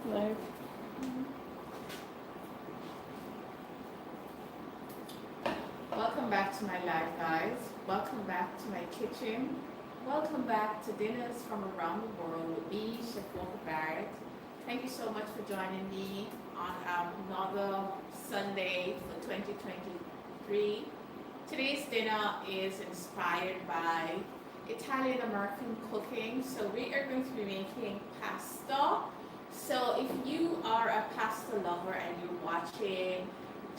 Live. Welcome back to my live, guys. Welcome back to my kitchen. Welcome back to Dinners from Around the World with me, Chef Walker-Barrett. Thank you so much for joining me on another Sunday for 2023. Today's dinner is inspired by Italian American cooking. So we are going to be making pasta. So if you are a pasta lover and you're watching,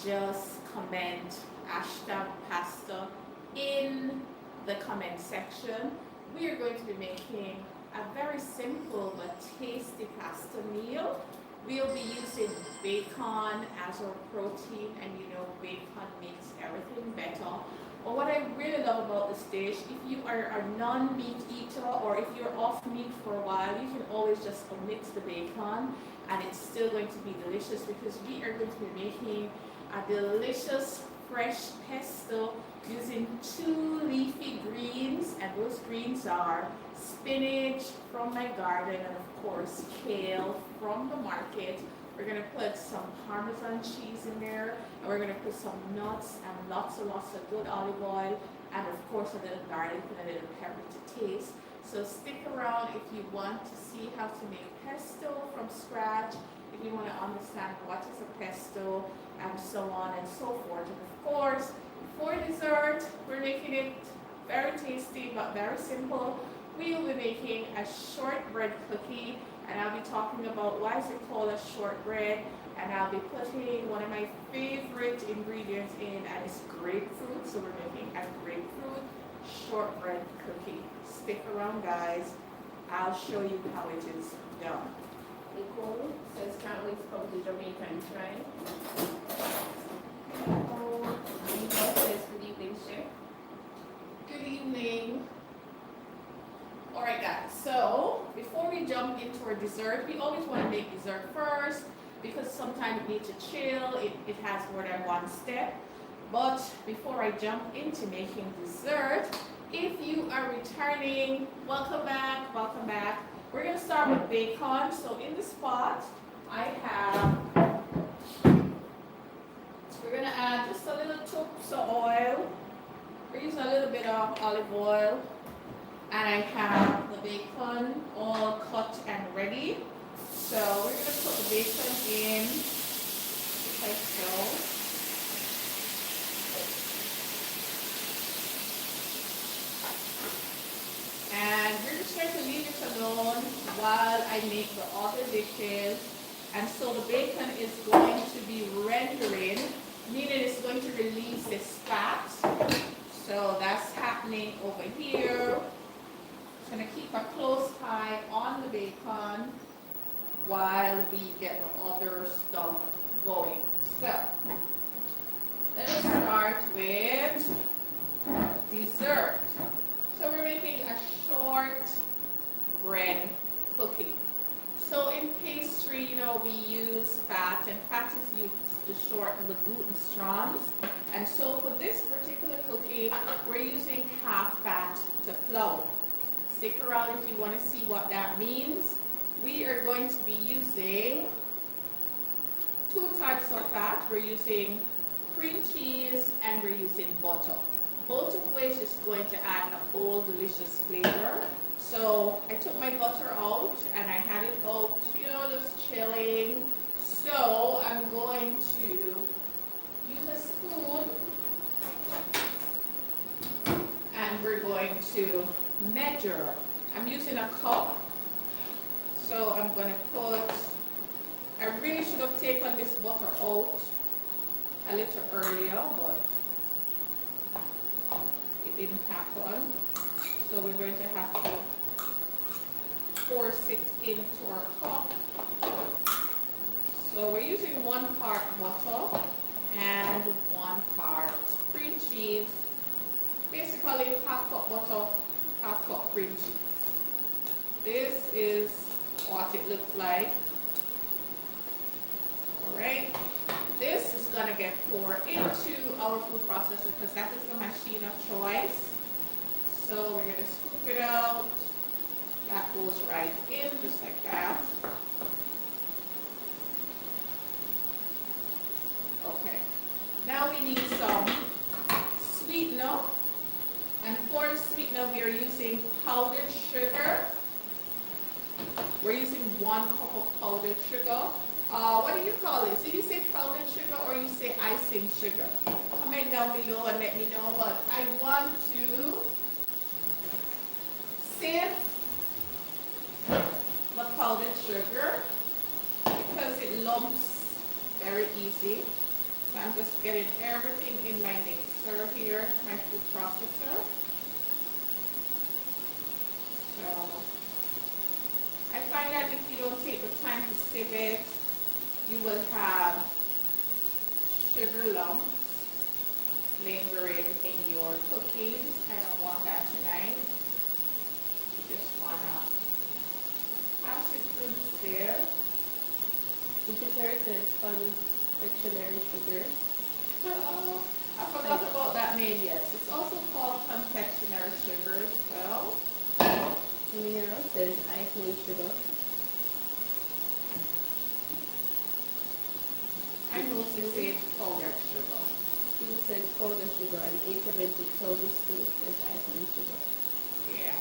just comment hashtag pasta in the comment section. We are going to be making a very simple but tasty pasta meal. We'll be using bacon as our protein, and you know bacon makes everything better. But what I really love about this dish, if you are a non-meat eater or if you're off meat for a while, you can always just omit the bacon and it's still going to be delicious because we are going to be making a delicious fresh pesto using 2 leafy greens, and those greens are spinach from my garden and of course kale from the market. We're going to put some Parmesan cheese in there, and we're going to put some nuts and lots and lots of good olive oil, and of course a little garlic and a little pepper to taste. So stick around if you want to see how to make pesto from scratch, if you want to understand what is a pesto, and so on and so forth. And of course, for dessert, we're making it very tasty but very simple. We will be making a shortbread cookie, and I'll be talking about why is it called a shortbread, and I'll be putting one of my favorite ingredients in, and it's grapefruit. So we're making a grapefruit shortbread cookie. Stick around, guys. I'll show you how it is done. Nicole says, can't wait to come to Jamaica and try. Nicole says, good evening, Chef. Good evening. Alright guys, so before we jump into our dessert, we always want to make dessert first because sometimes it needs to chill, it has more than one step. But before I jump into making dessert, if you are returning, welcome back, welcome back. We're going to start with bacon. So in this pot, we're going to add just a little toops of oil. We're using a little bit of olive oil. And I have the bacon all cut and ready. So we're going to put the bacon in like so. And we're just going to leave it alone while I make the other dishes. And so the bacon is going to be rendering, meaning it's going to release its fat. So that's happening over here. Just going to keep a close eye on the bacon while we get the other stuff going. So let us start with dessert. So we're making a short bread cookie. So in pastry, you know, we use fat, and fat is used to shorten the gluten strands. And so for this particular cookie, we're using half fat to flour. Stick around if you want to see what that means. We are going to be using 2 types of fat. We're using cream cheese and we're using butter. Both of which is going to add a bold, delicious flavor. So I took my butter out and I had it out, you know, just chilling. So I'm going to use a spoon and we're going to measure. I'm using a cup. So I'm going to put, I really should have taken this butter out a little earlier, but it didn't happen. So we're going to have to force it into our cup. So we're using 1 part butter and 1 part cream cheese. Basically half cup butter, half cup cream cheese. This is what it looks like. Alright. This is going to get poured into our food processor because that is the machine of choice. So we're going to scoop it out. That goes right in, just like that. Now we need some sweetener. And for the sweetener, we are using powdered sugar. We're using 1 cup of powdered sugar. What do you call it? So you say powdered sugar or you say icing sugar? Comment down below and let me know. But I want to sift the powdered sugar because it lumps very easy. So I'm just getting everything in my mixer here, my food processor. So I find that if you don't take the time to sieve it, you will have sugar lumps lingering in your cookies. I don't want that tonight. You just wanna pass it through the sieve. It says confectionery sugar. Oh, I forgot about that name, yes. It's also called confectionery sugar as well. Here it says icing sugar. I mostly say powdered sugar. It says powdered sugar and 876 so this too says icing sugar. Yeah.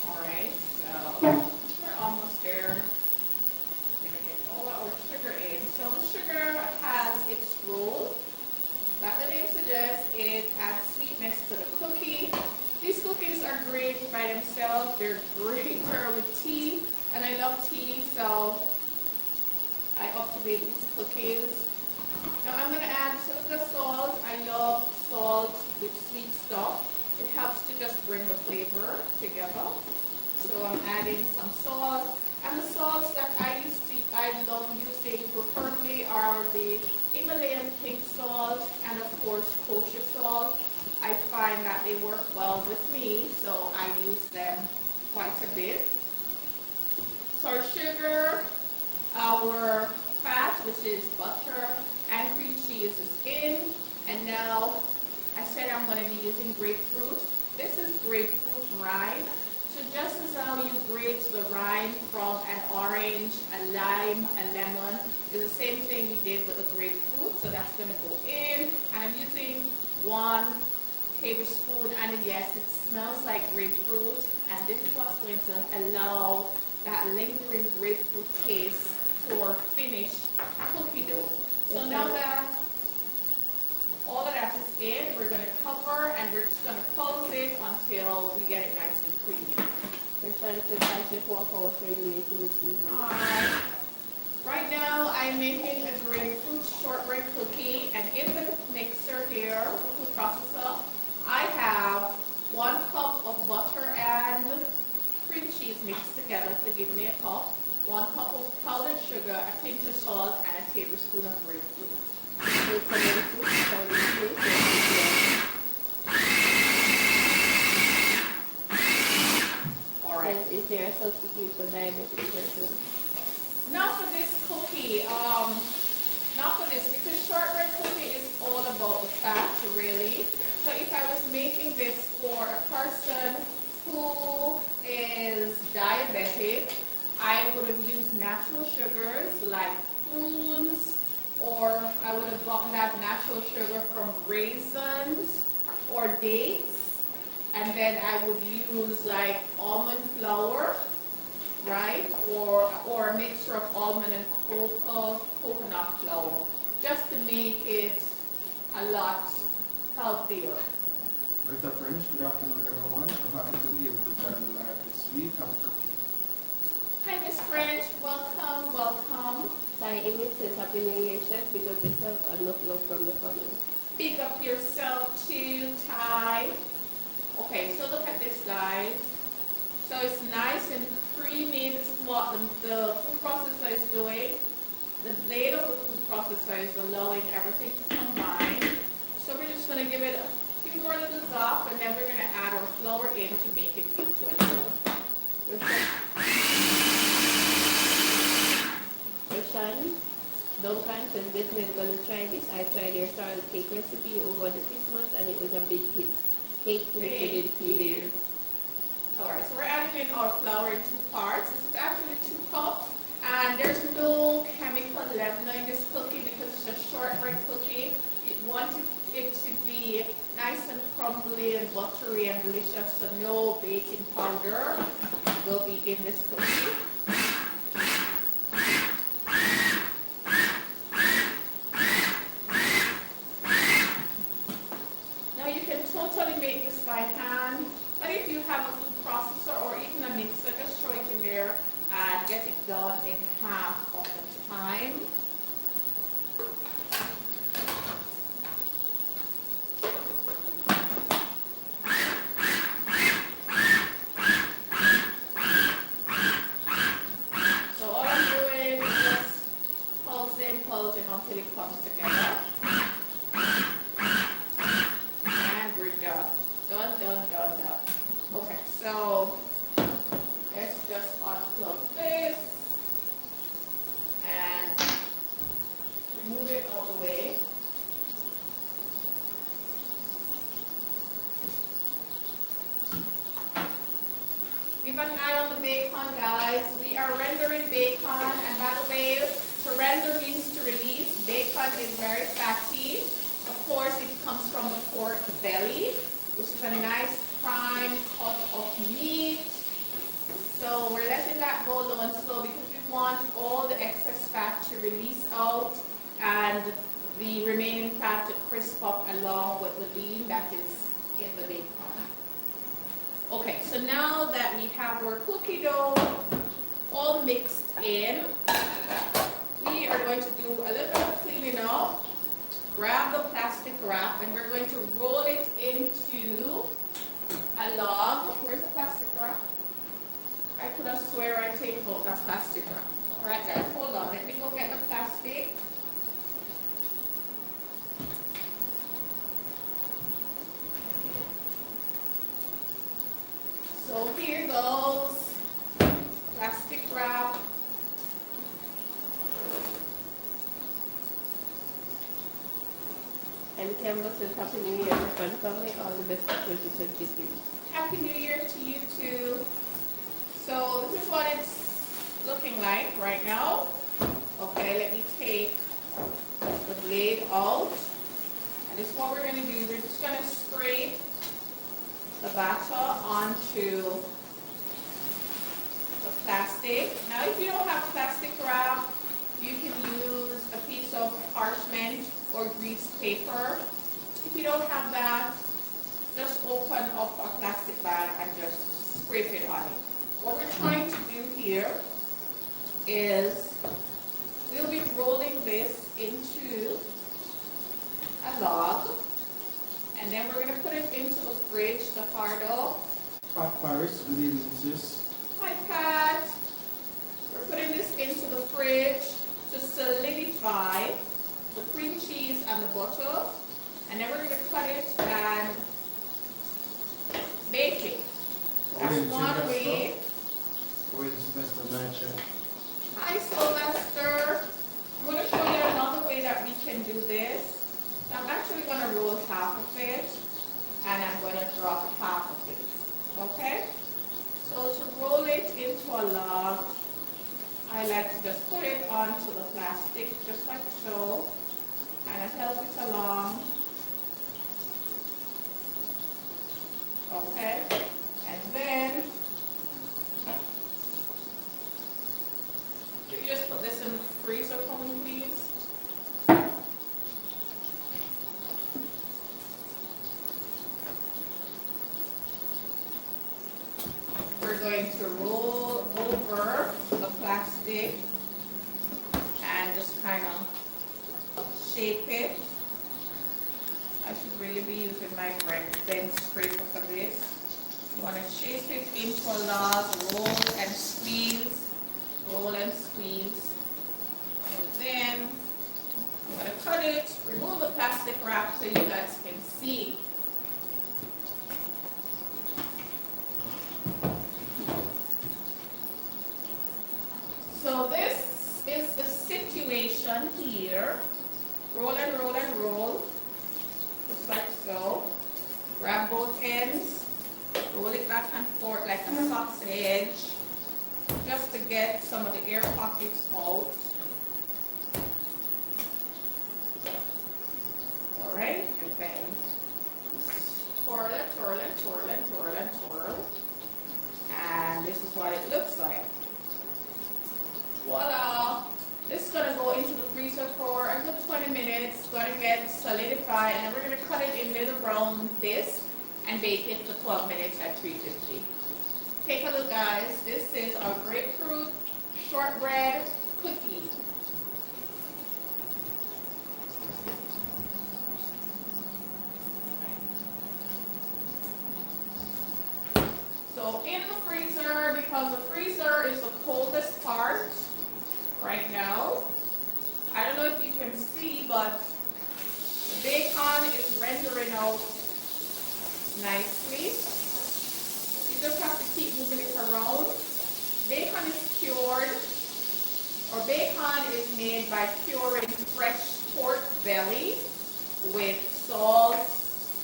Alright, so we're almost there. We're gonna get all our sugar in. So the sugar has its role. Like the name suggests, it adds sweetness to the cookie. These cookies are great by themselves. They're greater with tea, and I love tea, so I activate these cookies. Now I'm gonna add some of the salt. I love salt with sweet stuff. It helps to just bring the flavor together. So I'm adding some salt. And the salts that I love using preferably are the Himalayan pink salt and of course kosher salt. I find that they work well with me, so I use them quite a bit. So our sugar, our fat, which is butter, and cream cheese is in. And now I said I'm going to be using grapefruit. This is grapefruit rind. So just as how you grate the rind from an orange, a lime, a lemon, is the same thing we did with the grapefruit. So that's going to go in. And I'm using 1 tablespoon, and yes, it smells like grapefruit. And this is what's going to allow that lingering grapefruit taste for finished cookie dough. So now that all of that is in, we're going to cover and we're just going to close it until we get it nice and creamy. We're trying to say Chef Walker, what are you making this evening? Right now I'm making a grapefruit shortbread cookie, and in the mixer here, the food processor, I have 1 cup of butter and cream cheese mixed together to give me a cup, 1 cup of powdered sugar, a pinch of salt, and a tablespoon of grapefruit. Alright. Is there a substitute for diabetic person? Not for this cookie, not for this, because shortbread cookie is all about the fat, really. So if I was making this for a person who is diabetic, I would have used natural sugars like prunes, or I would have gotten that natural sugar from raisins or dates, and then I would use like almond flour, right, or a mixture of almond and coconut flour, just to make it a lot healthier. Rita French, good afternoon everyone. I'm happy to be able to join you live this week. I'm cooking. Hi Miss French, welcome, welcome. Sorry, Amy says Happy New Year, Chef. Big up yourself and enough love from the family. Big up yourself too, Ty. Okay, so look at this, guys. So it's nice and creamy. This is what the food processor is doing. The blade of the food processor is allowing everything to combine. So we're just going to give it a few more little zap, and then we're going to add our flour in to make it into a dough. Rashan Duncan says definitely gonna try this. I tried your salad cake recipe over the Christmas and it was a big hit. Cake within 2 days. Alright, so we're adding in our flour in 2 parts. This is actually 2 cups, And there's no chemical leavener in this cookie because it's a shortbread cookie. You want it to be nice and crumbly and buttery and delicious, so no baking powder will be in this cookie. Now you can totally make this by hand, but if you have a food processor or even a mixer, just throw it in there and get it done in half of the time. So all I'm doing is just pulsing until it comes together. And we're done. Done. Okay, so let's just unplug this and move it out of the way. Keep an eye on the bacon, guys. We are rendering bacon, and by the way, to render means to release. Bacon is very fatty. Of course, it comes from the pork belly, which is a nice prime cut of meat. So we're letting that go low and slow because we want all the excess fat to release out and the remaining fat to crisp up along with the bean that is in the bacon. Okay, so now that we have our cookie dough all mixed in, we are going to do a little bit of cleaning up. Grab the plastic wrap and we're going to roll it into a log. Where's the plastic wrap? I could have swear I take out that plastic wrap. All right, guys, hold on. Let me go get the plastic. So here goes plastic wrap. And Campbell says Happy New Year, my friend family, all the best for 2023. Happy New Year to you too. So this is what it's looking like right now. Okay, let me take the blade out. And this is what we're going to do. We're just going to scrape the batter onto the plastic. Now if you don't have plastic wrap, you can use a piece of parchment or greased paper. If you don't have that, just open up a plastic bag and just scrape it on it. What we're trying to do here is we'll be rolling this into a log, and then we're going to put it into the fridge, the hardo. Pat Paris, good evening, sis. Hi, Pat. We're putting this into the fridge to solidify the cream cheese and the butter, and then we're going to cut it and bake it. That's one way. Where's Mr. Matcha? Hi, Sylvester. I'm going to show you another way that we can do this. I'm actually going to roll half of it, and I'm going to drop half of it. Okay? So to roll it into a log, I like to just put it onto the plastic, just like so, and I help it along. Okay? And then you just put this in the freezer for me, please. We're going to roll over the plastic and just kind of shape it. I should really be using my bench scraper for this. You want to shape it into a log, roll and squeeze, and then I'm going to cut it, remove the plastic wrap so you guys can see. So this is the situation here. Roll and roll and roll, just like so. Grab both ends, roll it back and forth like a sausage, just to get some of the air pockets out. All right, and then twirl it, twirl it, twirl it, twirl it, twirl. And this is what it looks like. Voila! This is going to go into the freezer for a good 20 minutes. It's going to get solidified, and then we're going to cut it in little brown discs and bake it for 12 minutes at 350. Take a look, guys. This is our grapefruit shortbread cookie. So in the freezer, because the freezer is the coldest part right now. I don't know if you can see, but the bacon is rendering out nicely. You just have to keep moving it around. Bacon is cured, or bacon is made by curing fresh pork belly with salt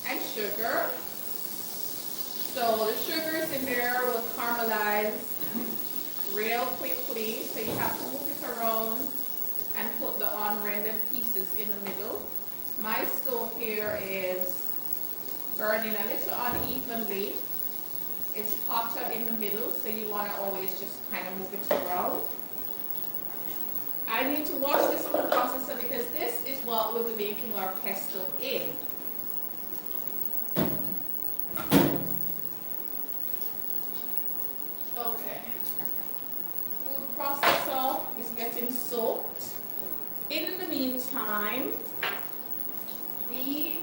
and sugar. So the sugars in there will caramelize real quickly, so you have to move it around and put the unrendered pieces in the middle. My stove here is burning a little unevenly. It's hotter in the middle, so you want to always just kind of move it around. I need to wash this food processor because this is what we'll be making our pesto in. Okay. Food processor is getting soaked. In the meantime, we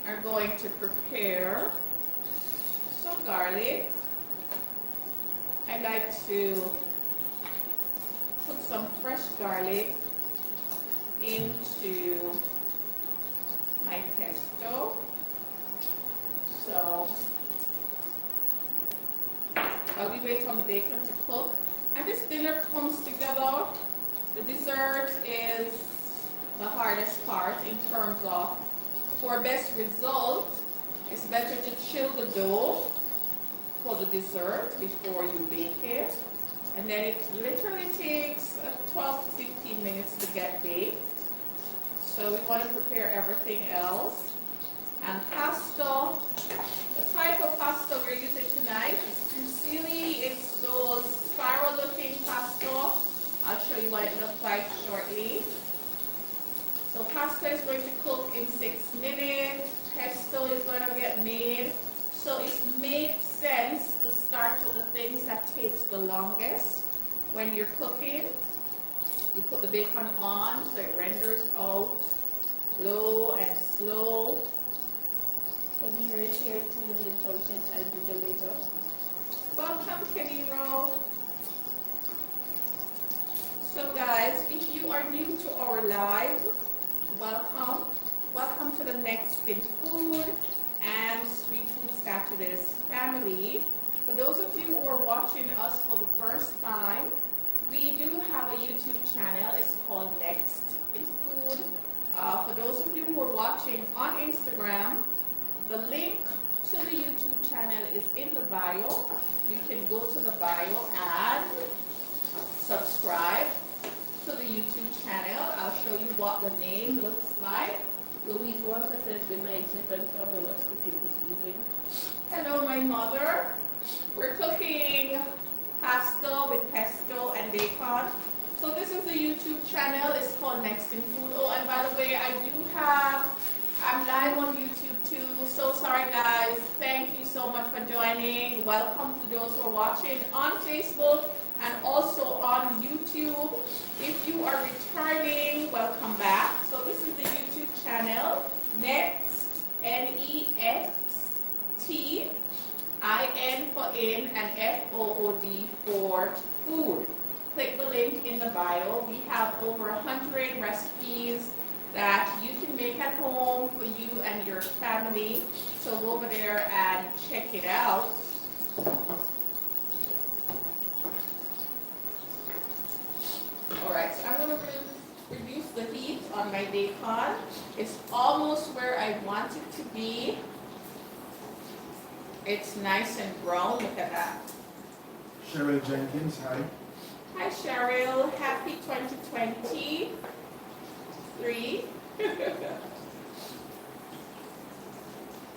are going to prepare some garlic. I like to put some fresh garlic into my pesto. So I'll be waiting on the bacon to cook. And this dinner comes together. The dessert is the hardest part in terms of, for best result, it's better to chill the dough for the dessert before you bake it. And then it literally takes 12 to 15 minutes to get baked. So we want to prepare everything else. And pasta, the type of pasta we're using tonight is Fusilli. It's those spiral looking pasta. I'll show you what it looks like shortly. So pasta is going to cook in 6 minutes. Pesto is going to get made. So it makes sense to start with the things that takes the longest when you're cooking. You put the bacon on so it renders out low and slow. Can you raise here 2 minute functions as the Jamaica? Welcome, Kediro. So guys, if you are new to our live, welcome. Welcome to the Next in Food and Street Food Saturdays family. For those of you who are watching us for the first time, we do have a YouTube channel. It's called Next in Food. For those of you who are watching on Instagram, the link to the YouTube channel is in the bio. You can go to the bio and subscribe to the YouTube channel. I'll show you what the name looks like. Louise Walker says good night, Chef, and probably what's cooking this evening. Hello, my mother. We're cooking pasta with pesto and bacon. So this is the YouTube channel. It's called Next in Food. Oh, and by the way, I'm live on YouTube too. So sorry, guys. Thank you so much for joining. Welcome to those who are watching on Facebook and also on YouTube. If you are returning, welcome back. So this is the YouTube channel, Next, N-E-X-T, I-N for in, and F-O-O-D for food. Click the link in the bio. We have over 100 recipes that you can make at home for you and your family. So go over there and check it out. Alright, so I'm going to reduce the heat on my bacon. It's almost where I want it to be. It's nice and brown, look at that. Cheryl Jenkins, hi. Hi Cheryl, happy 2023.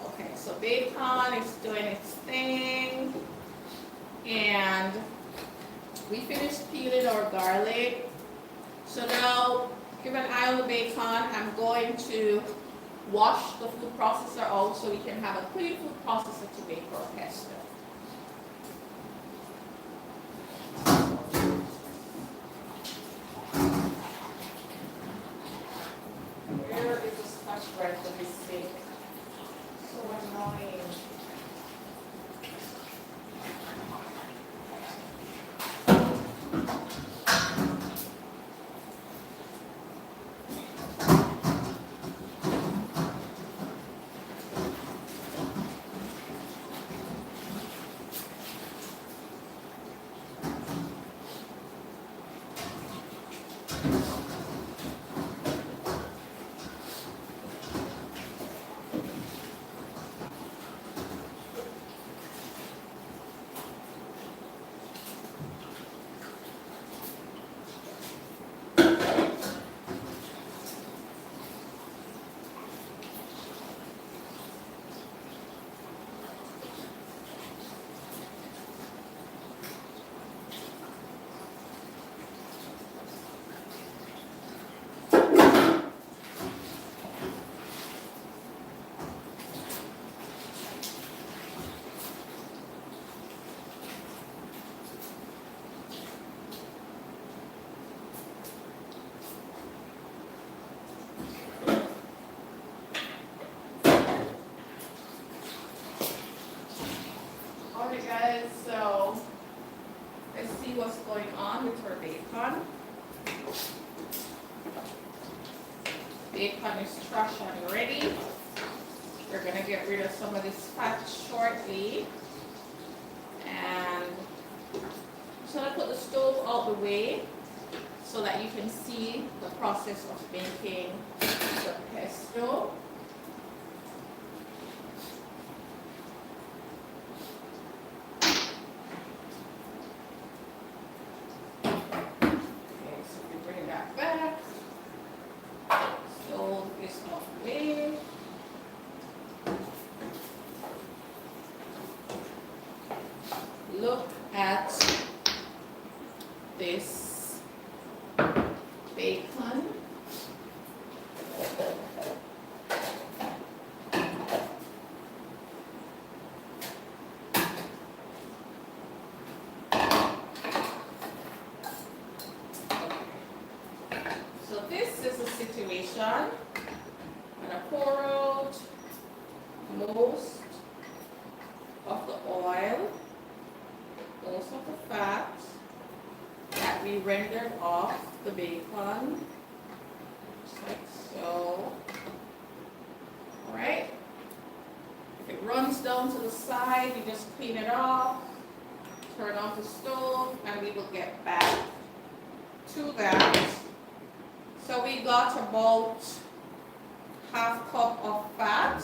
Okay, so bacon is doing its thing, and we finished peeling our garlic. So now, keep an eye on the bacon. I'm going to wash the food processor out so we can have a clean food processor to make our pesto. Where is the scotch bread for this thing? So annoying. Alright guys, so let's see what's going on with our bacon. Bacon is trash and ready. We're going to get rid of some of this fat shortly. And I'm just going to put the stove out the way so that you can see the process of making the pesto. Look at this bacon. So this is a situation. I'm gonna pour out most of the oil, most of the fat that we rendered off the bacon, just like so. Alright, if it runs down to the side, you just clean it off, turn off the stove, and we will get back to that. So we got about half cup of fat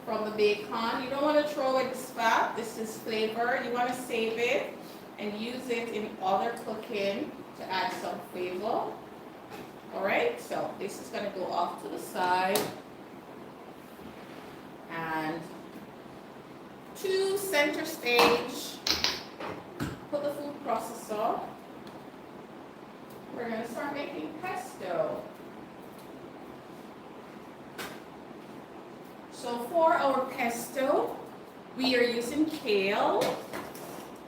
from the bacon. You don't want to throw away this fat. This is flavor. You want to save it and use it in other cooking to add some flavor. Alright, so this is going to go off to the side. And to center stage, put the food processor. We're going to start making pesto. So for our pesto, we are using kale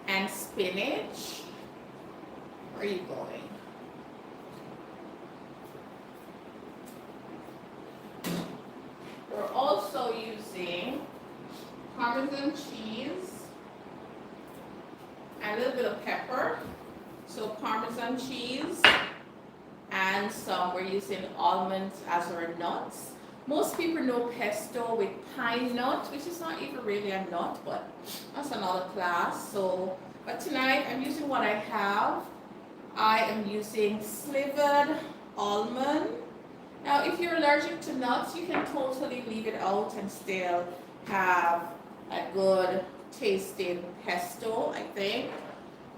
and spinach. Where are you going? We're also using Parmesan cheese and a little bit of pepper. So Parmesan cheese and we're using almonds as our nuts. Most people know pesto with pine nut, which is not even really a nut, but that's another class. So, but tonight I'm using what I have. I am using slivered almond. Now, if you're allergic to nuts, you can totally leave it out and still have a good tasting pesto, I think.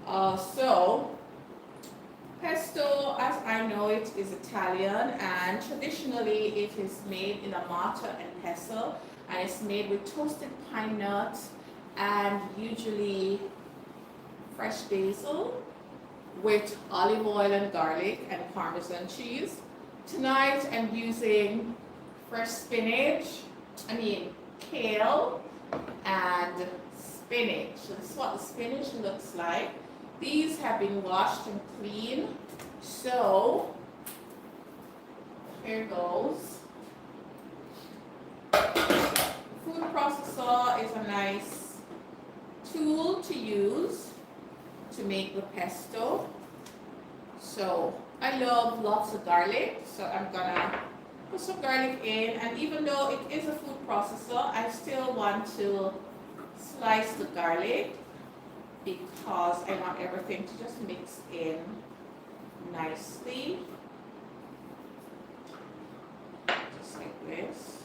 So pesto, as I know it, is Italian, and traditionally it is made in a mortar and pestle, and it's made with toasted pine nuts and usually fresh basil with olive oil and garlic and Parmesan cheese. Tonight I'm using fresh kale and spinach. So this is what the spinach looks like. These have been washed and cleaned. So here goes. Food processor is a nice tool to use to make the pesto. So I love lots of garlic, so I'm gonna put some garlic in, and even though it is a food processor, I still want to slice the garlic because I want everything to just mix in nicely, just like this.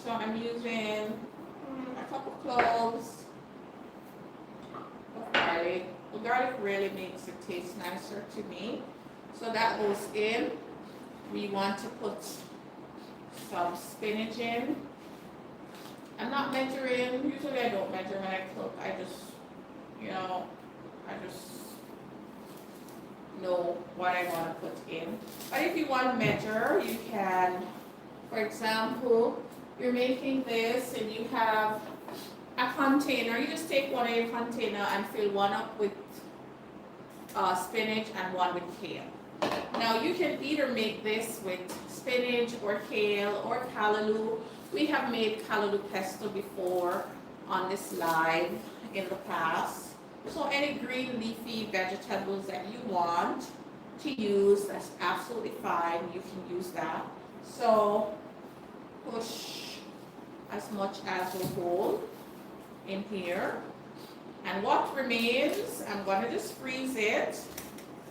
So I'm using a couple cloves of garlic. The garlic really makes it taste nicer to me. So that goes in. We want to put some spinach in. I'm not measuring. Usually I don't measure when I cook. I just know what I want to put in. But if you want to measure, you can. For example, you're making this and you have a container. You just take one of your container and fill one up with spinach and one with kale. Now you can either make this with spinach or kale or callaloo. We have made callaloo pesto before on this live in the past. So any green leafy vegetables that you want to use, that's absolutely fine. You can use that. So push as much as will hold in here. And what remains, I'm going to just freeze it.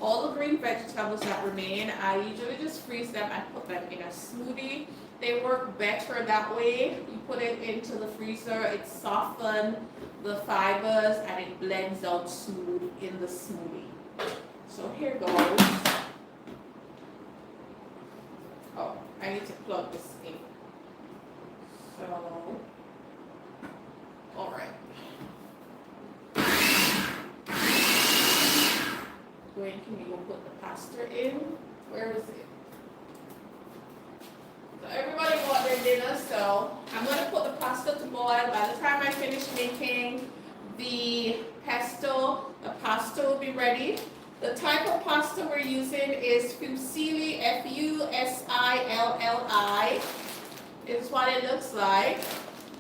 All the green vegetables that remain, I usually just freeze them and put them in a smoothie. They work better that way. You put it into the freezer, it softens the fibers and it blends out smooth in the smoothie. So here goes. Oh, I need to plug this in. So, all right. When can we go put the pasta in? Where is it? So everybody bought their dinner, so I'm going to put the pasta to boil. By the time I finish making the pesto, the pasta will be ready. The type of pasta we're using is Fusilli, Fusilli. Is what it looks like.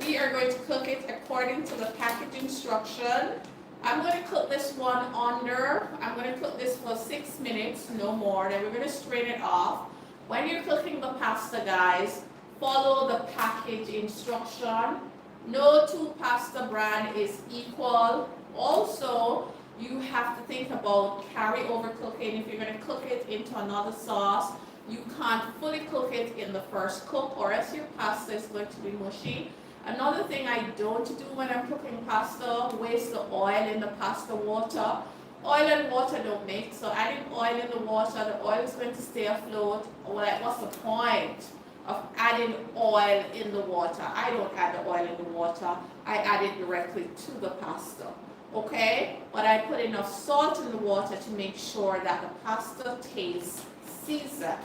We are going to cook it according to the package instruction. I'm going to cook this one under. I'm going to cook this for 6 minutes, no more. Then we're going to strain it off. When you're cooking the pasta, guys, follow the package instruction. No two pasta brand is equal. Also, you have to think about carryover cooking. If you're going to cook it into another sauce, you can't fully cook it in the first cook or else your pasta is going to be mushy. Another thing I don't do when I'm cooking pasta, waste the oil in the pasta water. Oil and water don't mix, so adding oil in the water, the oil is going to stay afloat. What's the point of adding oil in the water? I don't add the oil in the water. I add it directly to the pasta. Okay? But I put enough salt in the water to make sure that the pasta tastes seasoned.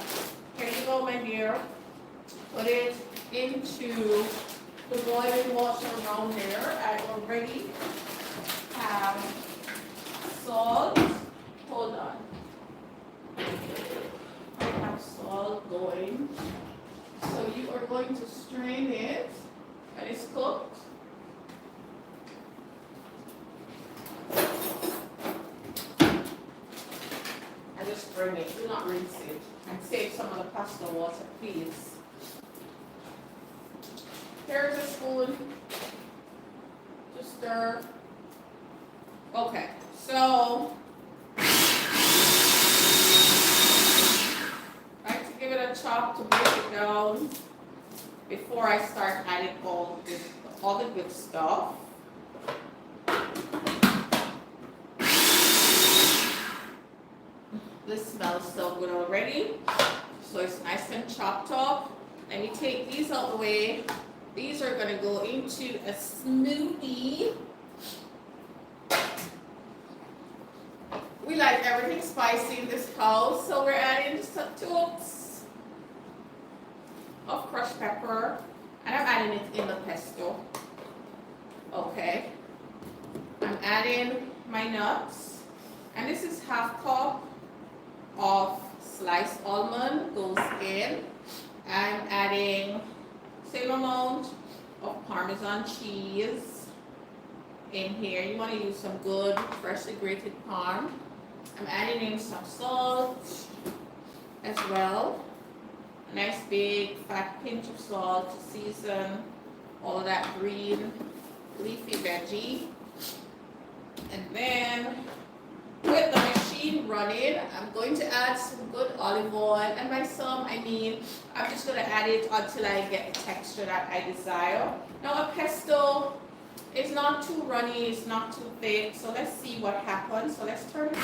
Here you go, my dear. Put it into the boiling water around here. I already have salt. Hold on. I have salt going. So you are going to strain it and it's cooked. And just strain it. Do not rinse it. And save some of the pasta water, please. Here's a spoon to stir. Okay, so I like to give it a chop to break it down before I start adding all the good stuff. This smells so good already. So it's nice and chopped up. Let me take these out of the way. These are going to go into a smoothie. We like everything spicy in this house, so we're adding some 2 ounces of crushed pepper, and I'm adding it in the pesto. Okay. I'm adding my nuts, and this is 1/2 cup of sliced almond goes in. I'm adding same amount of Parmesan cheese in here. You want to use some good freshly grated Parm. I'm adding in some salt as well. A nice big fat pinch of salt to season all that green leafy veggie. And then with the machine running, I'm going to add some good olive oil, and by some I mean I'm just going to add it until I get the texture that I desire. Now a pesto is not too runny, it's not too thick, so let's see what happens. So let's turn it on.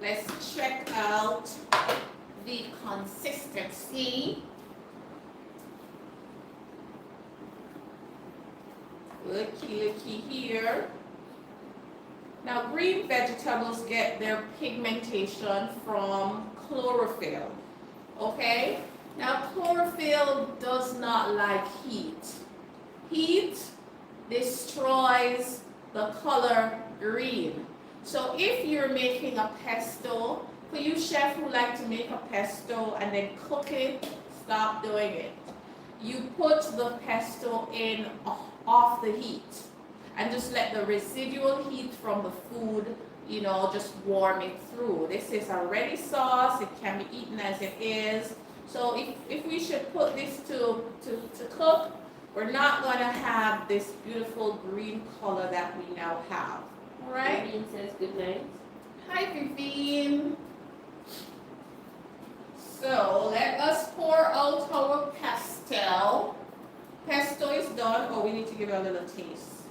Let's check out the consistency. Looky here. Now green vegetables get their pigmentation from chlorophyll. Okay? Now chlorophyll does not like heat. Heat destroys the color green. So if you're making a pesto, for you chefs who like to make a pesto and then cook it, stop doing it. You put the pesto in off the heat and just let the residual heat from the food, you know, just warm it through. This is a ready sauce. It can be eaten as it is. So if we should put this to cook, we're not going to have this beautiful green color that we now have. All right? Vivian says good night. Hi, Vivian. So let us pour out our pesto. Pesto is done. Oh, we need to give it a little taste.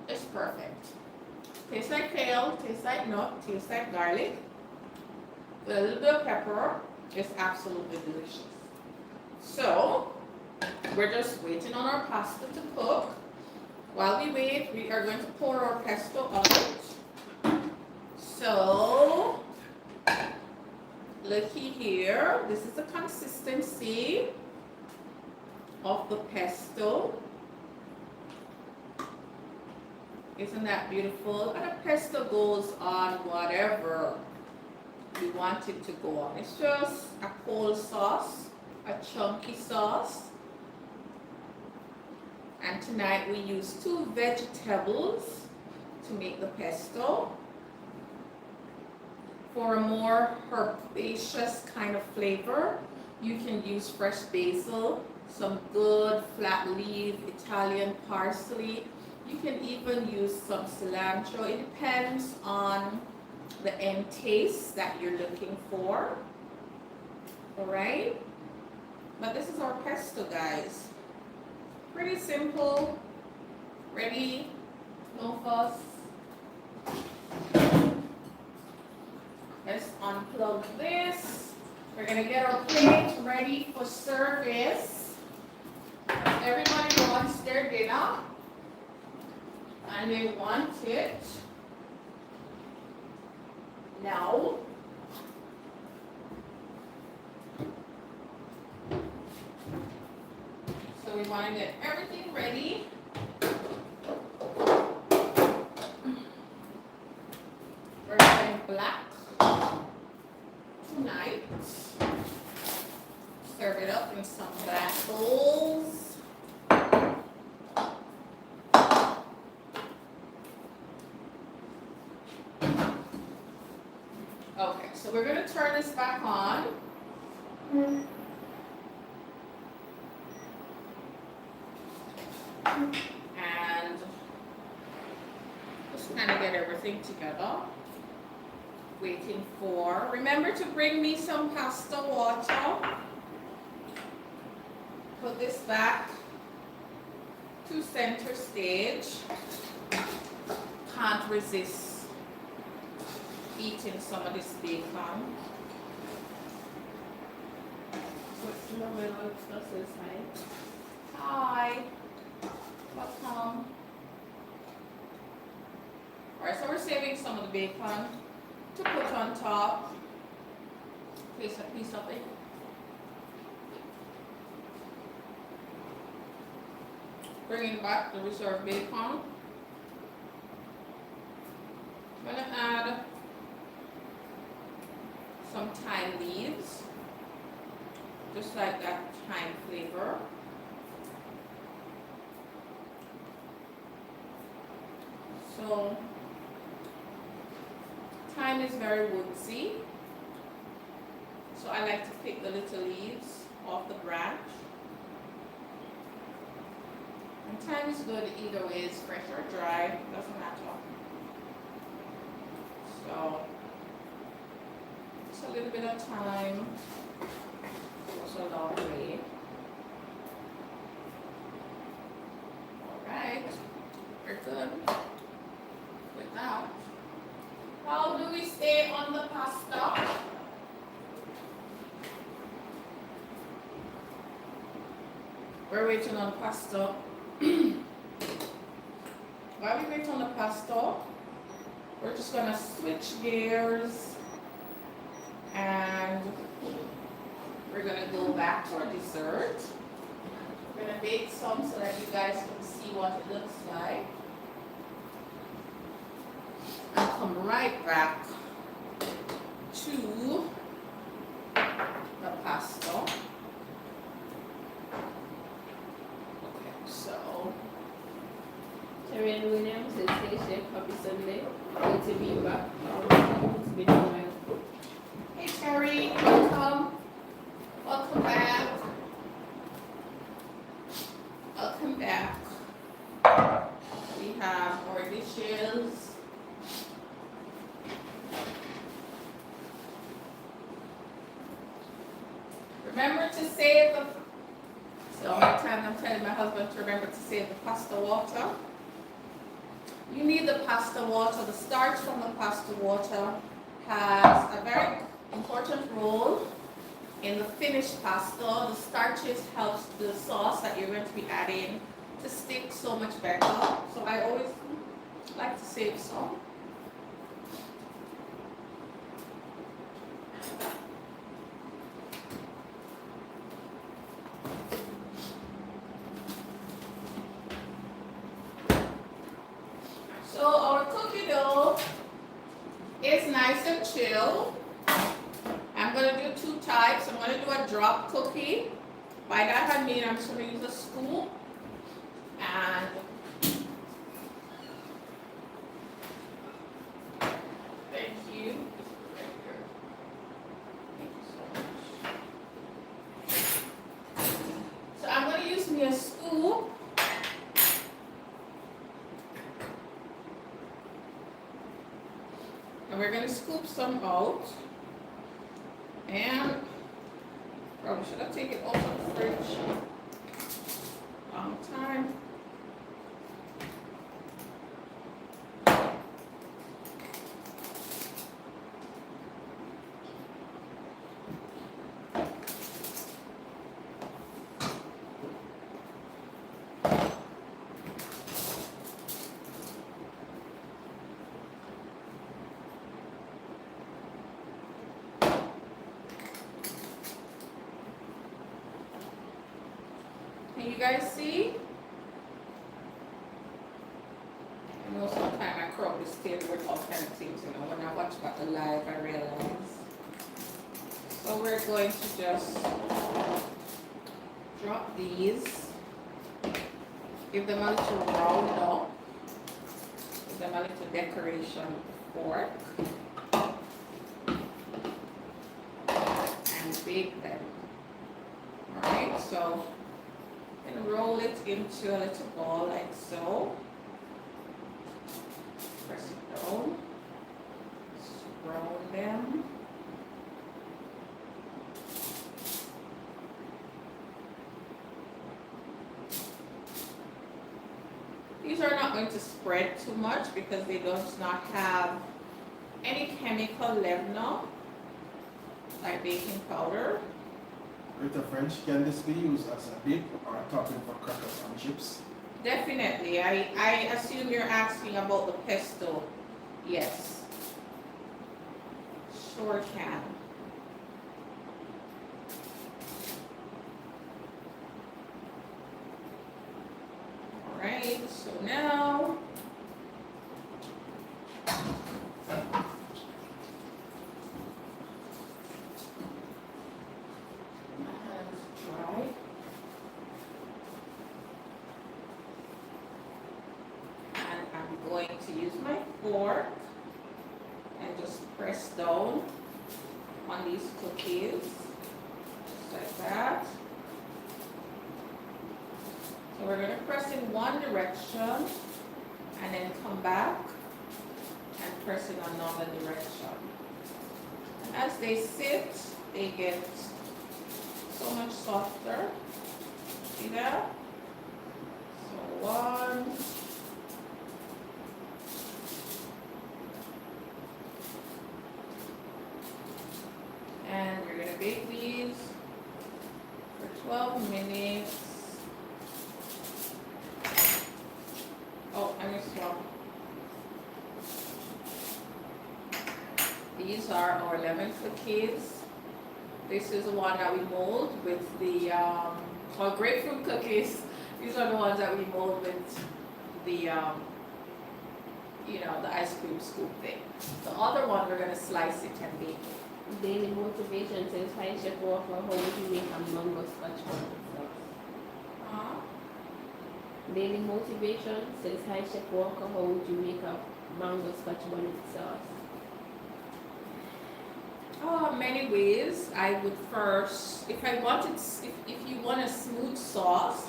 It's perfect. Tastes like kale, tastes like nut, tastes like garlic. With a little bit of pepper. It's absolutely delicious. So, we're just waiting on our pasta to cook. While we wait, we are going to pour our pesto out. So, looky here. This is the consistency of the pesto. Isn't that beautiful? And a pesto goes on whatever you want it to go on. It's just a cold sauce, a chunky sauce. And tonight we use 2 vegetables to make the pesto. For a more herbaceous kind of flavor, you can use fresh basil, some good flat leaf Italian parsley. You can even use some cilantro. It depends on the end taste that you're looking for. All right? But this is our pesto, guys. Pretty simple, ready, no fuss. Let's unplug this. We're gonna get our plate ready for service. Everybody wants their dinner, and they want it now. So we want to get everything ready. We're going black tonight. Serve it up in some black bowls. Okay, so So we're going to turn this back on. And just kind of get everything together. Waiting for, remember to bring me some pasta water. Put this back to center stage. Can't resist eating some of this bacon. Hi. Welcome. Alright, so we're saving some of the bacon to put on top. Place a piece of it. Bringing back the reserved bacon. I'm gonna add some thyme leaves, just like that thyme flavor. So thyme is very woodsy, so I like to pick the little leaves off the branch. And thyme is good either way, it's fresh or dry, doesn't matter. So just a little bit of thyme goes a long way. Alright, we're good with that. How do we stay on the pasta? We're waiting on pasta. While we wait on the pasta, we're just gonna switch gears and we're gonna go back to our dessert. We're gonna bake some so that you guys can see what it looks like. And come right back to the pasta. Okay, so Terry Williams is Hey Chef, happy Sunday. Good to be back. It's been a while. hey Terry, welcome. Welcome back. Welcome back. We have our dishes. Remember to save the, so all the time I'm telling my husband to remember to save the pasta water. You need the pasta water. The starch from the pasta water has a very important role in the finished pasta. The starches helps the sauce that you're going to be adding to stick so much better. So I always like to save some. So our cookie dough is nice and chill. I'm going to do two types. I'm going to do a drop cookie. By that I mean I'm just going to use a scoop and thank you. Thank you so much. So I'm going to use me a scoop. And we're going to scoop some out. And probably should have taken it out of the fridge. Long time. Can you guys see? I know sometimes I crop this table with all kind of things, you know, when I watch back the live I realize. So we're going to just drop these, give them a little round up, give them a little decoration fork. bake them. Alright, so and roll it into a little ball like so. Press it down. Roll them. These are not going to spread too much because they do not have any chemical leavener like baking powder. Rita French, can this be used as a dip or a topping for crackers and chips? Definitely. I assume you're asking about the pesto. Yes. Sure can. Alright, so now my hands dry. And I'm going to use my fork and just press down on these cookies, just like that. So we're going to press in one direction and then come back and press in another direction. And as they sit, they get so much softer. See that? So one. And we're going to bake these for 12 minutes. Oh, I missed one. These are our lemon cookies. This is the one that we mold with the our grapefruit cookies. These are the ones that we mold with the you know, the ice cream scoop thing. The other one we're gonna slice it and bake it. Daily motivation says, hi Chef Walker, how would you make a mango scotch bonnet sauce? Daily motivation says, hi Chef Walker, how would you make a mango scotch bonnet sauce? Many ways. I would first, if I wanted, if you want a smooth sauce,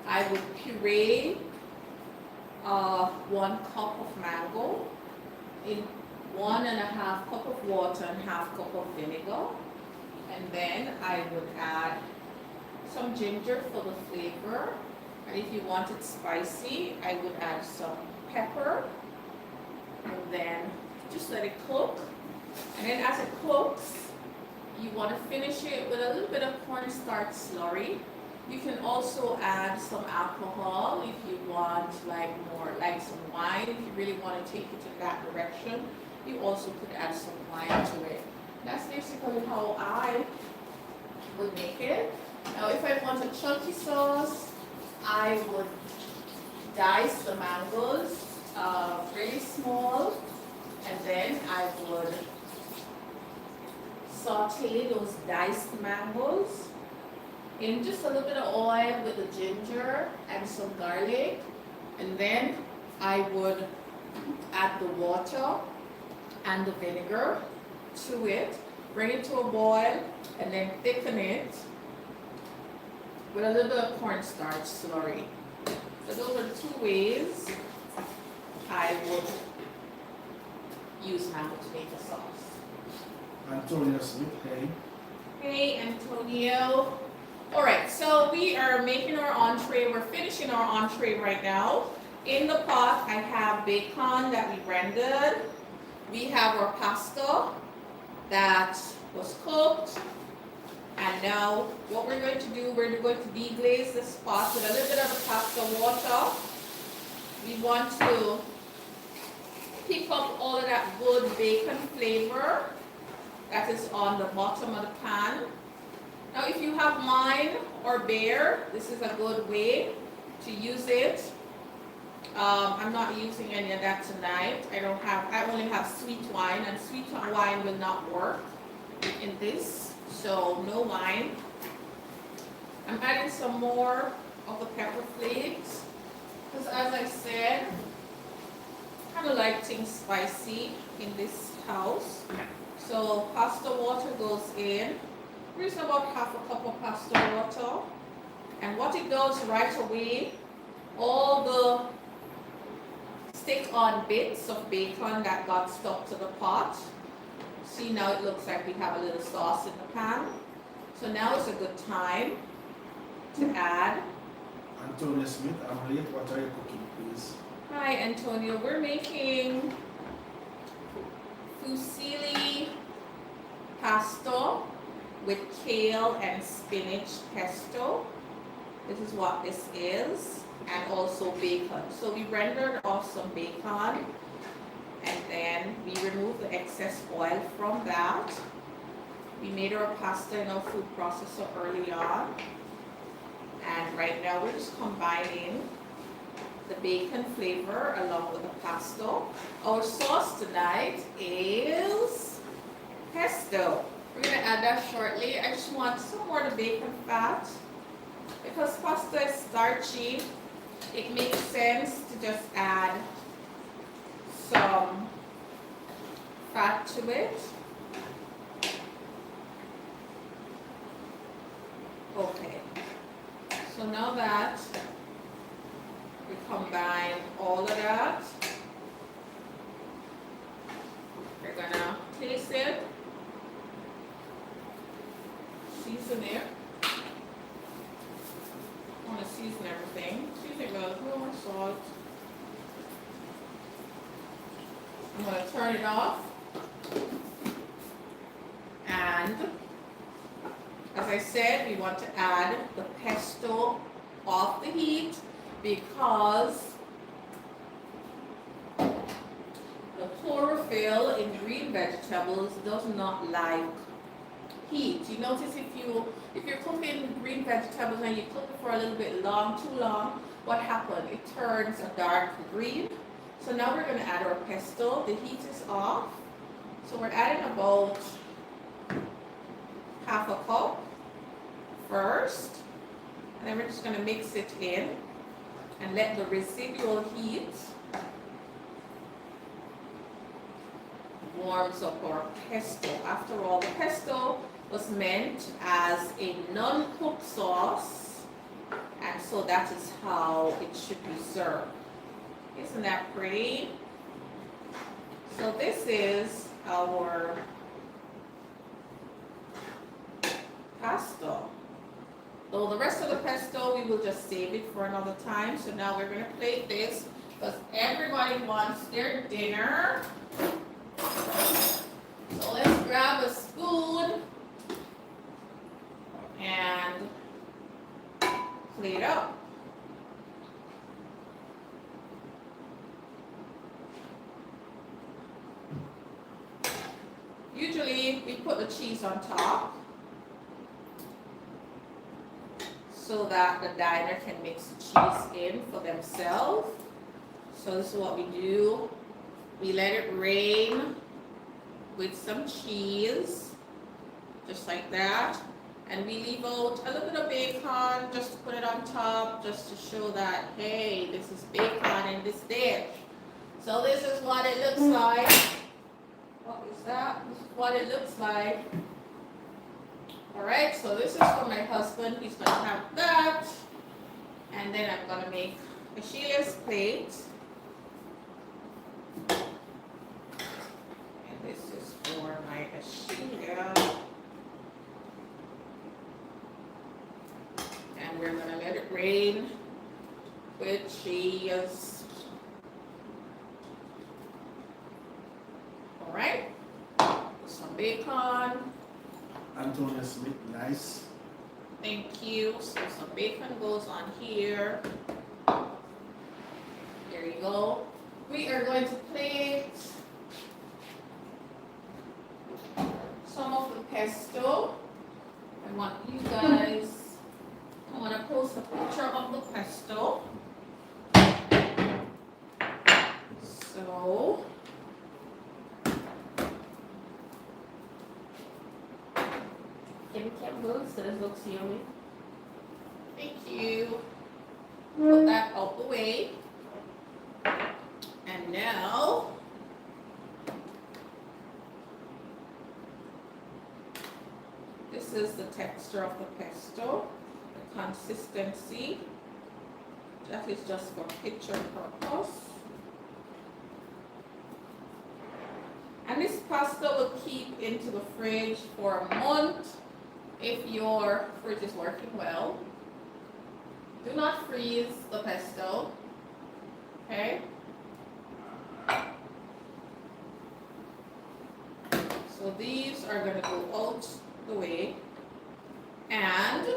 I would puree 1 cup of mango in 1.5 cup of water and 1/2 cup of vinegar, and then I would add some ginger for the flavor, and if you want it spicy, I would add some pepper, and then just let it cook. And then as it cooks, you want to finish it with a little bit of cornstarch slurry. You can also add some alcohol if you want like more, like some wine. If you really want to take it in that direction, you also could add some wine to it. That's basically how I would make it. Now if I want a chunky sauce, I would dice the mangoes really small, and then I would saute those diced mangoes in just a little bit of oil with the ginger and some garlic, and then I would add the water and the vinegar to it, bring it to a boil, and then thicken it with a little bit of cornstarch slurry. So those are 2 ways I would use mango to make a sauce. Antonio Smith, hey. Hey, Antonio. All right, so we are making our entree. We're finishing our entree right now. In the pot, I have bacon that we rendered. We have our pasta that was cooked. And now what we're going to do, we're going to deglaze this pot with a little bit of the pasta water. We want to pick up all of that good bacon flavor that is on the bottom of the pan. Now if you have mine or bear, this is a good way to use it. I'm not using any of that tonight. I only have sweet wine, and sweet wine will not work in this, so no wine. I'm adding some more of the pepper flakes, because as I said, I kind of like things spicy in this house. So pasta water goes in, we're using about half a cup of pasta water. And what it does right away, all the stick-on bits of bacon that got stuck to the pot. See, now it looks like we have a little sauce in the pan. So now is a good time to add. Antonia Smith, I'm late. What are you cooking, please? Hi, Antonio. We're making fusilli pesto with kale and spinach pesto. This is what this is, and also bacon. So we rendered off some bacon, and then we removed the excess oil from that. We made our pasta in our food processor early on, and right now we're just combining the bacon flavor along with the pesto. Our sauce tonight is pesto. We're going to add that shortly. I just want some more of the bacon fat. Because pasta is starchy, it makes sense to just add some fat to it. Okay. So now that we combine all of that, we're gonna taste it, season it. I want to season everything. Season it with a little more salt. I'm going to turn it off. And as I said, we want to add the pesto off the heat because the chlorophyll in green vegetables does not like heat. You notice if you're cooking green vegetables and you cook it for a little bit too long, what happens? It turns a dark green. So now we're going to add our pesto. The heat is off. So we're adding about half a cup first. And then we're just going to mix it in and let the residual heat warms up our pesto. After all, the pesto was meant as a non-cooked sauce, and so that is how it should be served. Isn't that pretty? So this is our pesto. So the rest of the pesto, we will just save it for another time. So now we're going to plate this because everybody wants their dinner. So let's grab a spoon and plate up. Usually we put the cheese on top so that the diner can mix the cheese in for themselves. So this is what we do. We let it rain with some cheese, just like that. And we leave out a little bit of bacon just to put it on top, just to show that, hey, this is bacon in this dish. So this is what it looks like. What is that? This is what it looks like. Alright, so this is for my husband. He's going to have that. And then I'm going to make a Sheila's plate. And this is for my Sheila. And we're going to let it rain with cheese. Alright, some bacon. Antonia Smith, nice. Thank you. So some bacon goes on here. There you go. We are going to plate some of the pesto. I want to post a picture of the pesto. So Can you keep those so this looks yummy? thank you. Put that out the way. And now This is the texture of the pesto, the consistency. That is just for picture purpose. And this pasta will keep into the fridge for a month if your fridge is working well. Do not freeze the pesto, okay? So these are going to go out the way, and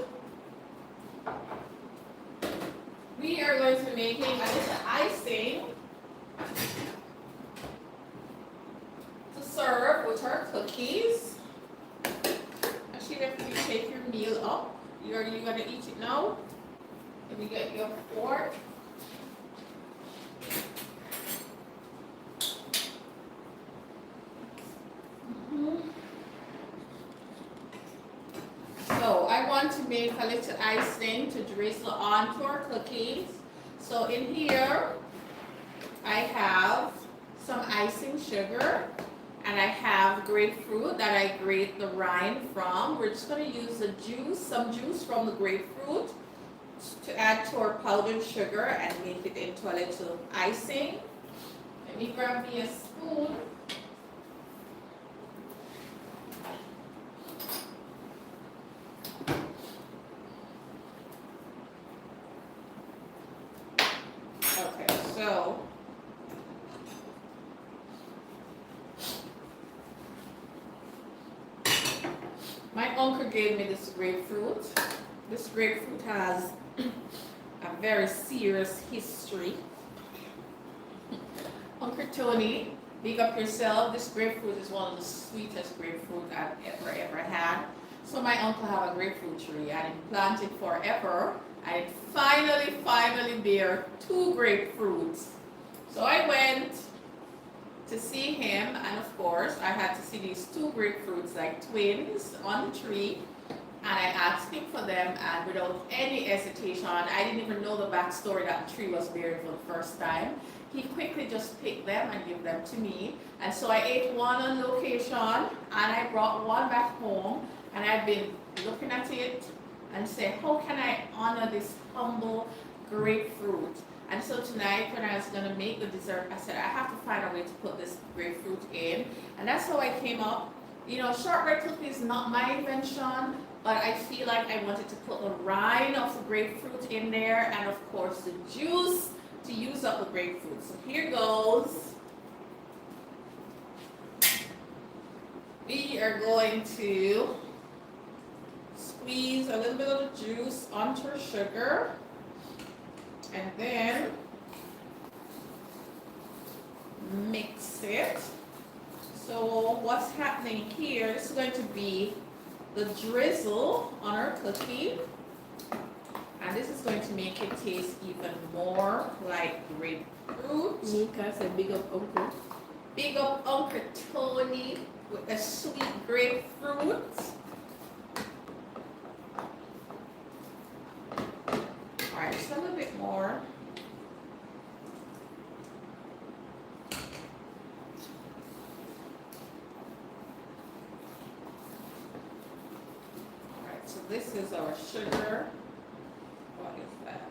we are going to be making a little icing to serve with our cookies. Actually, after you take your meal up, you're going to eat it now. Let me get your fork. So I want to make a little icing to drizzle onto our cookies. So in here, I have some icing sugar, and I have grapefruit that I grate the rind from. We're just going to use the juice, some juice from the grapefruit, to add to our powdered sugar and make it into a little icing. Let me grab me a spoon. Okay, so my uncle gave me this grapefruit. This grapefruit has a very serious history. Uncle Tony, big up yourself. This grapefruit is one of the sweetest grapefruit I've ever had. So my uncle had a grapefruit tree and it planted forever, and it finally bear 2 grapefruits. So I went to see him, and of course I had to see these 2 grapefruits like twins on the tree. And I asked him for them, and without any hesitation, I didn't even know the backstory that the tree was bearing for the first time. He quickly just picked them and gave them to me. And so I ate one on location, and I brought one back home, and I've been looking at it and say, how can I honor this humble grapefruit? And so tonight, when I was going to make the dessert, I said, I have to find a way to put this grapefruit in. And that's how I came up. You know, shortbread cookie is not my invention, but I feel like I wanted to put the rind of the grapefruit in there, and of course the juice to use up the grapefruit. So here goes. We are going to squeeze a little bit of the juice onto our sugar, and then mix it. So what's happening here, this is going to be the drizzle on our cookie, and this is going to make it taste even more like grapefruit. Mika said big up uncle. Big up Uncle Tony with the sweet grapefruit. Alright, just a little bit more. So this is our sugar. What is that?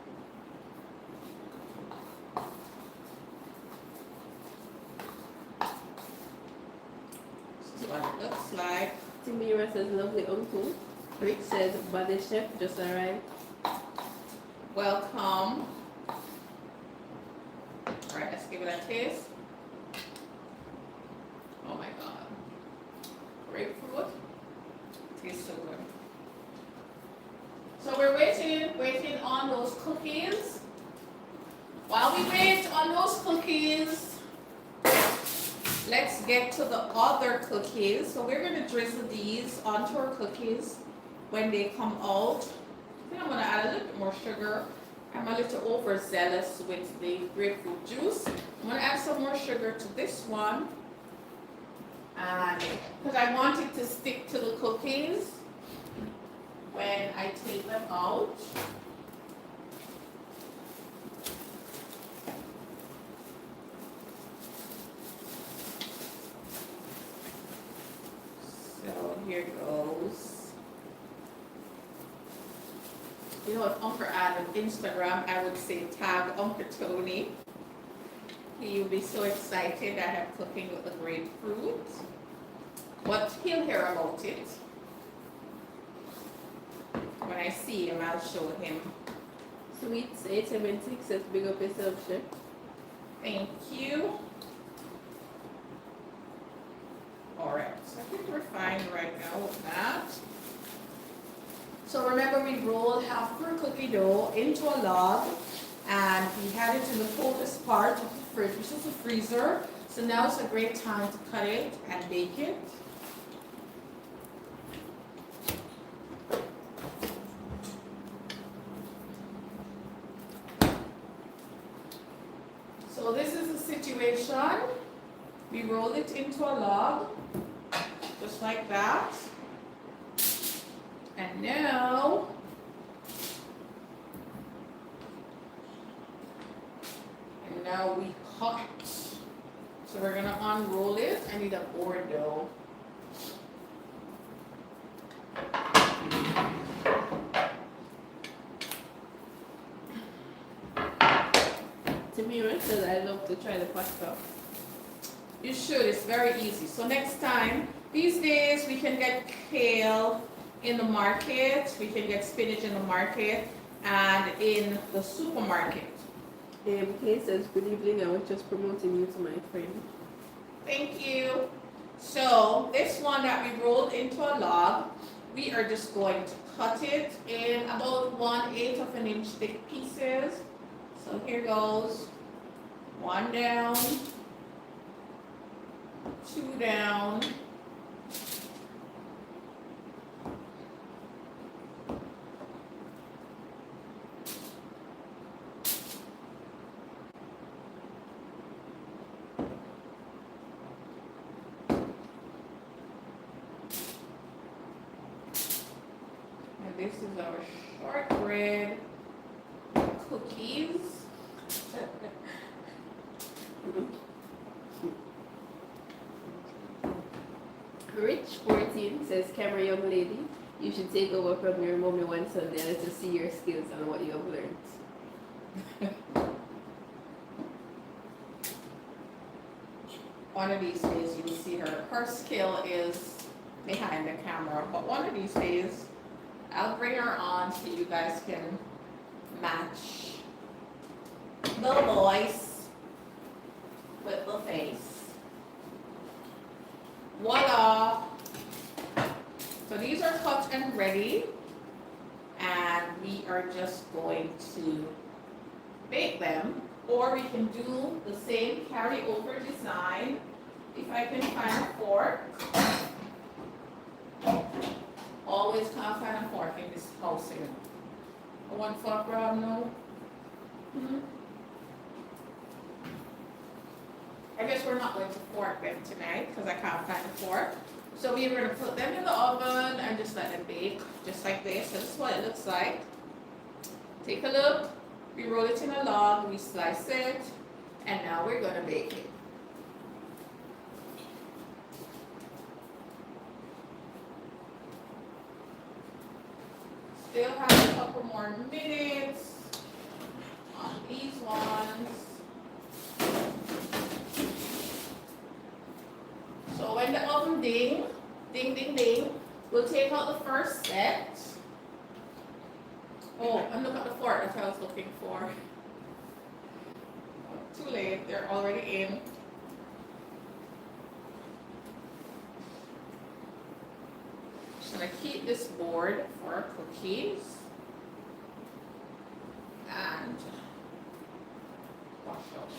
This is what it looks like. Timira says lovely uncle. Rick says, but the chef just arrived. Welcome. Alright, let's give it a taste. Oh my god. Grapefruit. Tastes so good. So we're waiting on those cookies. While we wait on those cookies, let's get to the other cookies. So we're going to drizzle these onto our cookies when they come out. I think I'm going to add a little bit more sugar. I'm a little overzealous with the grapefruit juice. I'm going to add some more sugar to this one, and because I want it to stick to the cookies when I take them out. So here goes. You know, if Uncle had an Instagram, I would say tag Uncle Tony. He will be so excited that I'm cooking with the grapefruit. But he'll hear about it. When I see him, I'll show him. Sweets 876 says big up yourself, Chef. Thank you. Alright, so I think we're fine right now with that. So remember, we rolled half of our cookie dough into a log and we had it in the coldest part of the fridge, which is the freezer. So now it's a great time to cut it and bake it. So this is the situation. We roll it into a log, just like that. And now, we cut. So we're gonna unroll it. I need a board though. Tamira says I love to try the pasta. You should, it's very easy. So next time, these days we can get kale in the market, we can get spinach in the market and in the supermarket. Kay says, good evening, I was just promoting you to my friend. Thank you. So this one that we rolled into a log, we are just going to cut it in about 1/8 of an inch thick pieces. So here goes, 1 down, 2 down, and this is our shortbread cookies. Rich 14 says, camera young lady, you should take over from your mommy one Sunday and let us see your skills and what you have learned. One of these days you'll see her. Her skill is behind the camera, but one of these days I'll bring her on so you guys can match the voice with the face. Voila! So these are cut and ready, and we are just going to bake them, or we can do the same carryover design. If I can find a fork. Always can't find a fork in this house here. A 1 fork, Rob? No? I guess we're not going to fork them tonight because I can't find a fork. So we're going to put them in the oven and just let them bake just like this. So this is what it looks like. Take a look. We roll it in a log, we slice it, and now we're going to bake it. Still have a couple more minutes on these ones. So when the oven ding, we'll take out the first set. Oh, and look at the fork, that's what I was looking for. Too late, they're already in. Just gonna keep this board for our cookies. And wash out.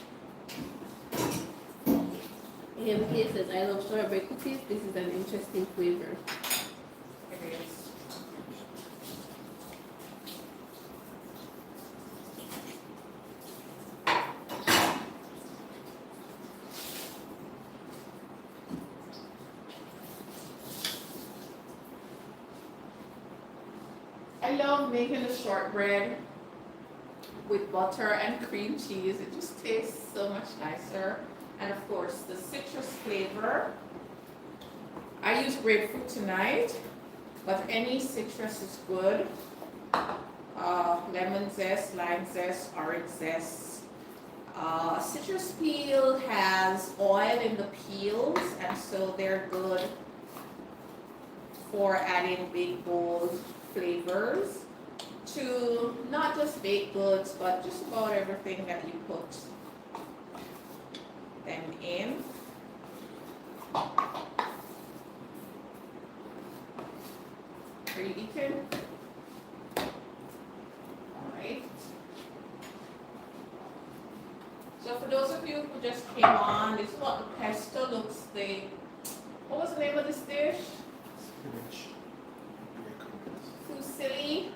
Kay says, I love strawberry cookies. This is an interesting flavor. It is. I love making the shortbread with butter and cream cheese. It just tastes so much nicer. And of course, the citrus flavor. I use grapefruit tonight, but any citrus is good. lemon zest, lime zest, orange zest. Citrus peel has oil in the peels, and so they're good for adding big bold flavors to not just baked goods, but just about everything that you put them in. Are you eating? Alright. So for those of you who just came on, this is what the pesto looks like. What was the name of this dish? Spinach. Fusilli.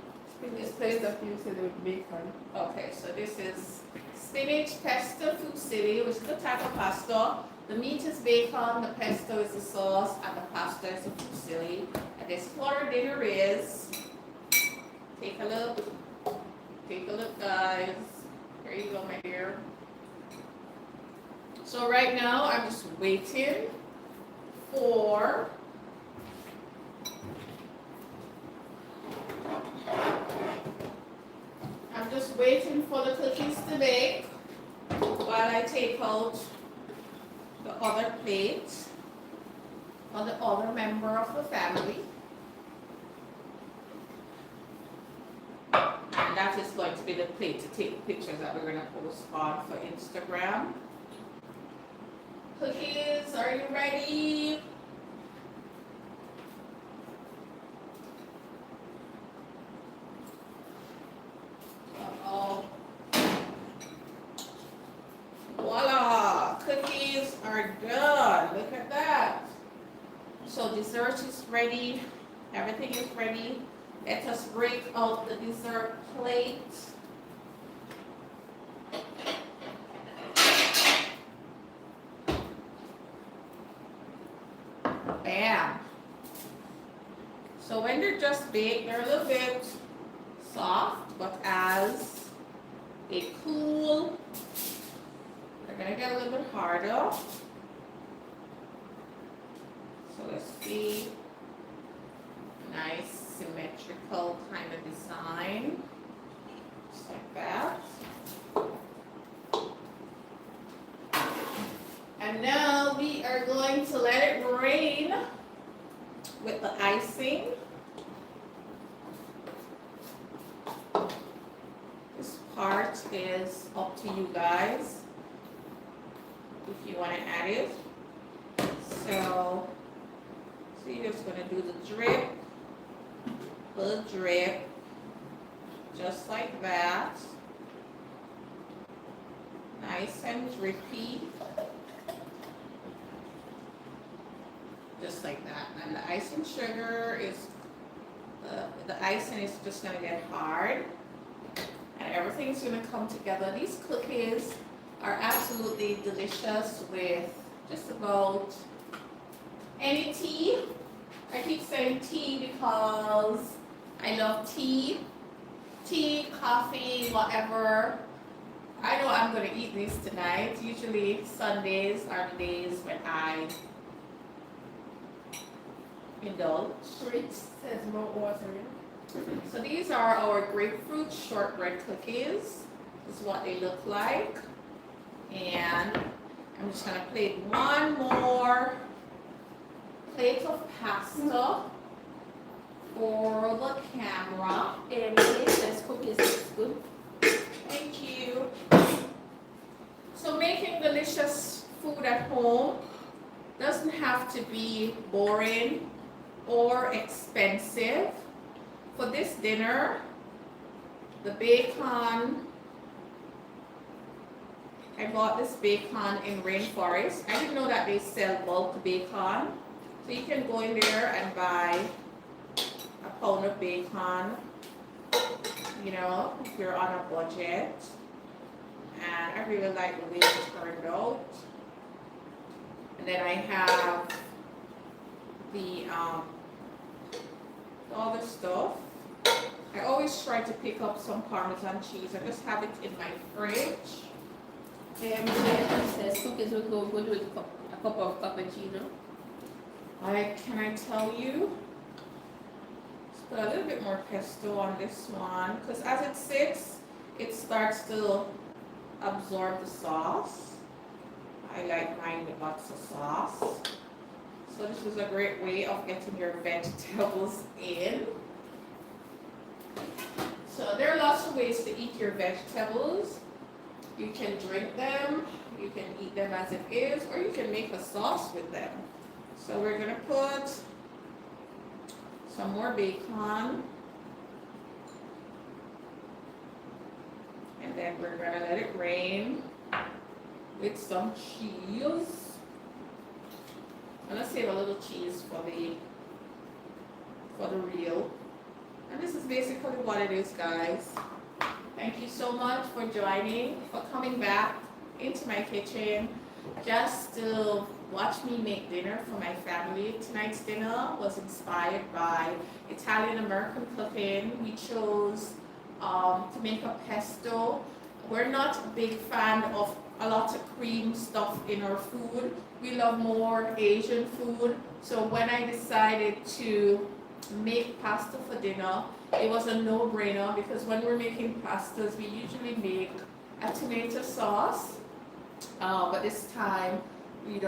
This place of Fusilli with bacon. Okay, so this is spinach pesto fusilli, which is the type of pasta. The meat is bacon, the pesto is the sauce, and the pasta is the fusilli. And this is what our dinner is. Take a look. Take a look, guys. Here you go, my dear. So right now, I'm just waiting for the cookies to bake while I take out the other plate of the other member of the family. And that is going to be the plate to take pictures that we're going to post on for Instagram. Cookies, are you ready? Uh-oh. Voila! Cookies are done. Look at that. So dessert is ready. Everything is ready. Let us break out the dessert plate. Bam. So when they're just baked, they're a little bit soft, but as they cool, they're gonna get a little bit harder. So let's see. Nice symmetrical kind of design. Just like that. And now we are going to let it rain with the icing. This part is up to you guys if you want to add it. So you're just going to do the drip, just like that. Nice and drippy. Just like that. And the icing sugar is, the icing is just going to get hard. And everything's going to come together. These cookies are absolutely delicious with just about any tea. I keep saying tea because I love tea. Tea, coffee, whatever. I know I'm going to eat these tonight. Usually Sundays are the days when I indulge. Rich says more water. So these are our grapefruit shortbread cookies. This is what they look like. And I'm just going to plate one more plate of pasta for the camera. And this cookies is good. Thank you. So making delicious food at home doesn't have to be boring or expensive. For this dinner, the bacon, I bought this bacon in Rainforest. I didn't know that they sell bulk bacon. So you can go in there and buy a pound of bacon, you know, if you're on a budget. And I really like the way it turned out. And then I have the other stuff. I always try to pick up some Parmesan cheese. I just have it in my fridge. Says cookies will go good with a cup of cappuccino. Can I tell you? Put a little bit more pesto on this one because as it sits, it starts to absorb the sauce. I like mine with lots of sauce. So this is a great way of getting your vegetables in. So there are lots of ways to eat your vegetables. You can drink them, you can eat them as it is, or you can make a sauce with them. So we're gonna put some more bacon. And then we're gonna let it rain with some cheese. I'm gonna save a little cheese for the reel. And this is basically what it is, guys. Thank you so much for joining, for coming back into my kitchen just to watch me make dinner for my family. Tonight's dinner was inspired by Italian-American cooking. We chose to make a pesto. We're not a big fan of a lot of cream stuff in our food. We love more Asian food. So when I decided to make pasta for dinner, it was a no-brainer because when we're making pastas, we usually make a tomato sauce. But this time, we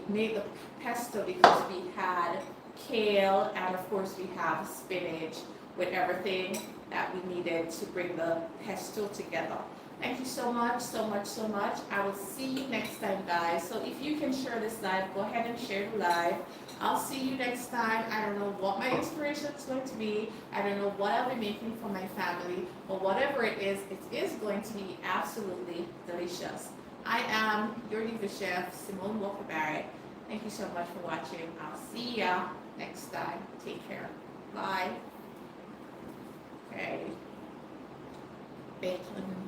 made the pesto because we had kale and of course we have spinach with everything that we needed to bring the pesto together. Thank you so much, so much, so much. I will see you next time, guys. So if you can share this live, go ahead and share the live. I'll see you next time. I don't know what my inspiration is going to be. I don't know what I'll be making for my family. But whatever it is going to be absolutely delicious. I am your diva chef, Simone Walker-Barrett. Thank you so much for watching. I'll see ya next time. Take care. Bye. Okay. Bacon.